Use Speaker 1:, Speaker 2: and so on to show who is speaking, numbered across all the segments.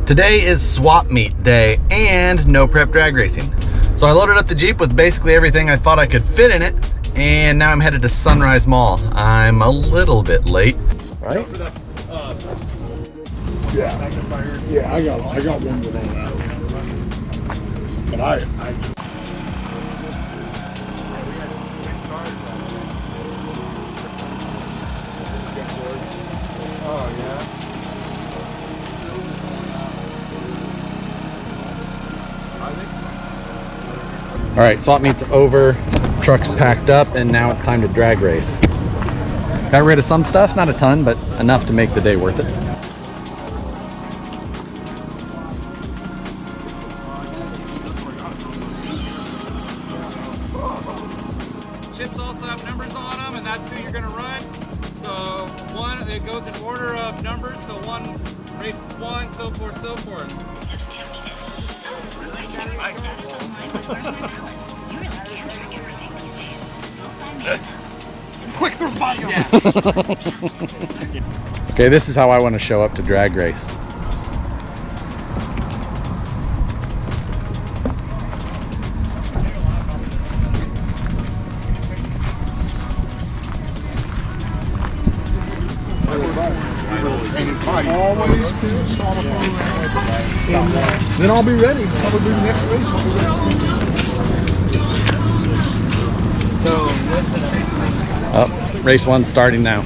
Speaker 1: Today is swap meet day and no prep drag racing. So I loaded up the Jeep with basically everything I thought I could fit in it, and now I'm headed to Sunrise Mall. I'm a little bit late. Right?
Speaker 2: Yeah, I got one with that. But
Speaker 3: Oh yeah.
Speaker 1: All right, swap meet's over. Truck's packed up, and now it's time to drag race. Got rid of some stuff, not a ton, but enough to make the day worth it.
Speaker 4: Chips also have numbers on them, and that's who you're going to run. So one, it goes in order of numbers. So one races one, so forth, so forth. Quick through body. Yeah.
Speaker 1: Okay, this is how I want to show up to drag race.
Speaker 2: always can start up on that. Then I'll be ready. Probably the next race I'll be ready.
Speaker 1: Oh, race one's starting now.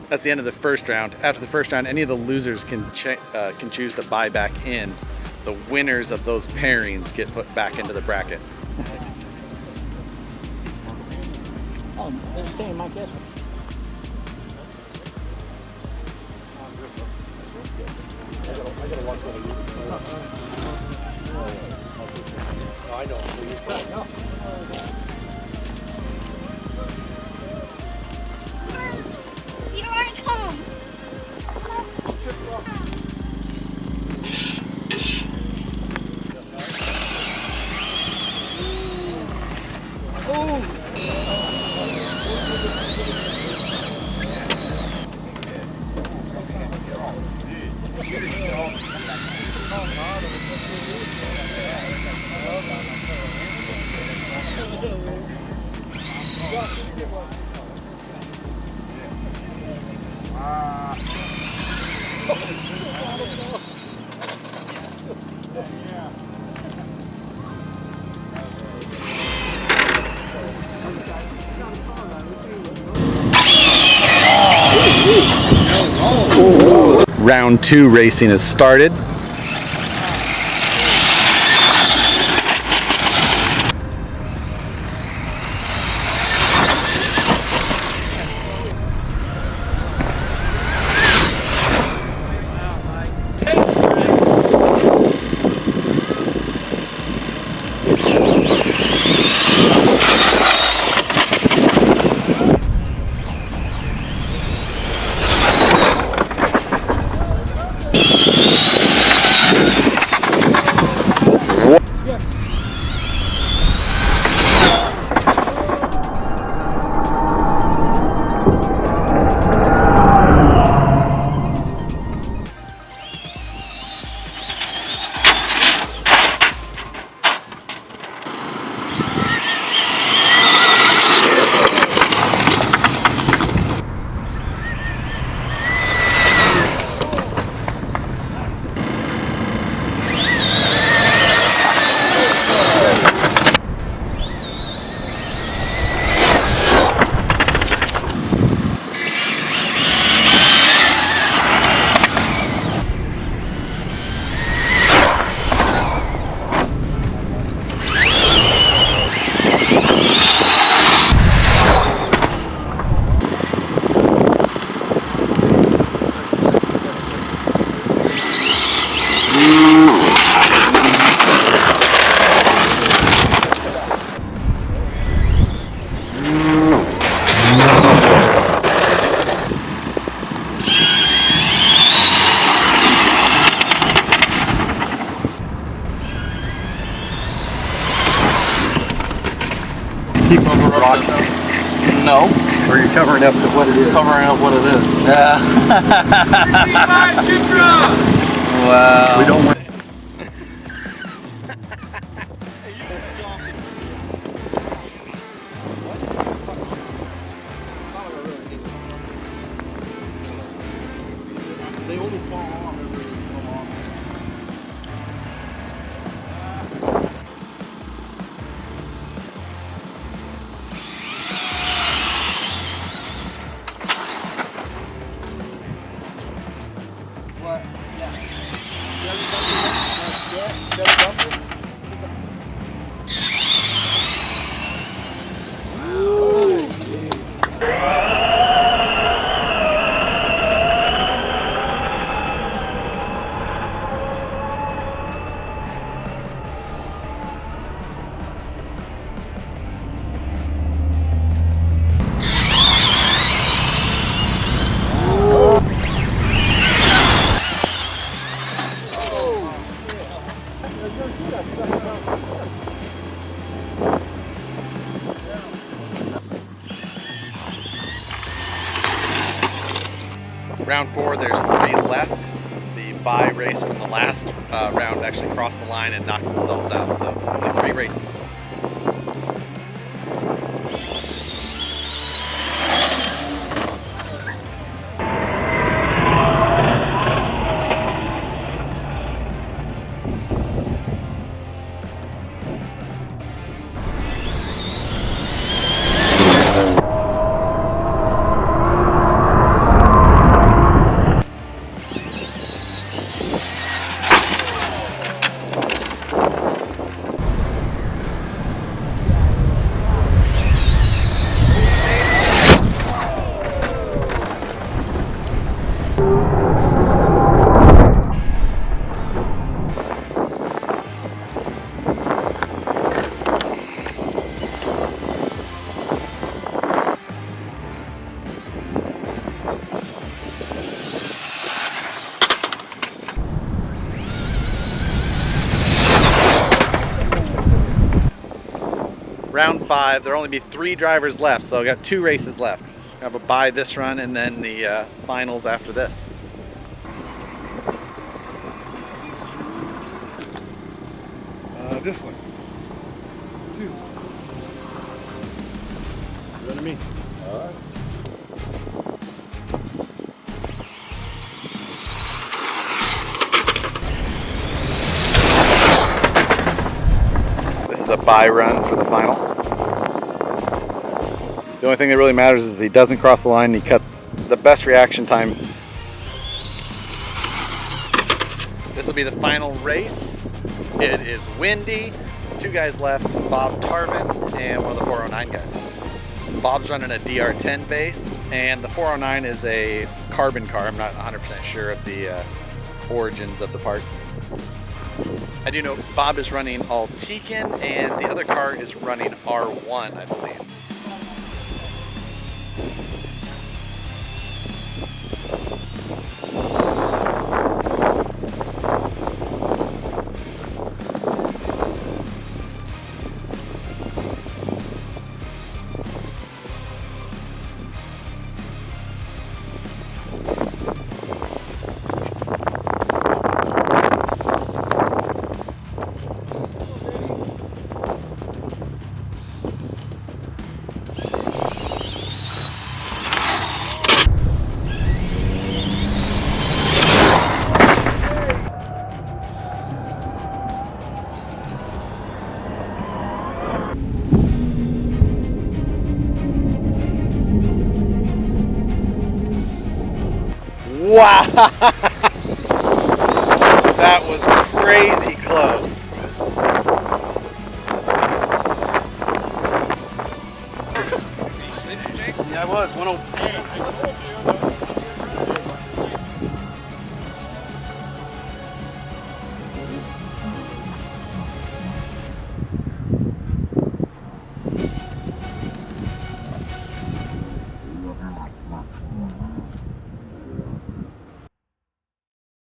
Speaker 1: That's the end of the first round. After the first round, any of the losers can choose to buy back in. The winners of those pairings get put back into the bracket.
Speaker 5: Oh, they're saying my guess.
Speaker 2: I know.
Speaker 3: You aren't home.
Speaker 1: Round 2 racing has started.
Speaker 2: Keep over rock.
Speaker 1: No.
Speaker 2: Or you're covering up to what it is.
Speaker 1: Covering up what it is. Yeah. Wow.
Speaker 2: We don't want. They only fall off every so long. What?
Speaker 1: Round 4, there's 3 left. The bye race from the last round actually crossed the line and knocked themselves out, so only 3 races. 5, there'll only be 3 drivers left, so I got 2 races left. I have a bye this run and then the finals after this.
Speaker 2: This one. 2. Run to me. All right.
Speaker 1: This is a bye run for the final. The only thing that really matters is he doesn't cross the line and he cuts the best reaction time. This will be the final race. It is windy. 2 guys left, Bob Tarvin and one of the 409 guys. Bob's running a DR10 base and the 409 is a carbon car. I'm not 100% sure of the origins of the parts. I do know Bob is running all Tekin and the other car is running R1, I believe. Wow! That was crazy close.
Speaker 5: You sleeping, Jake? Yeah, I was. 108.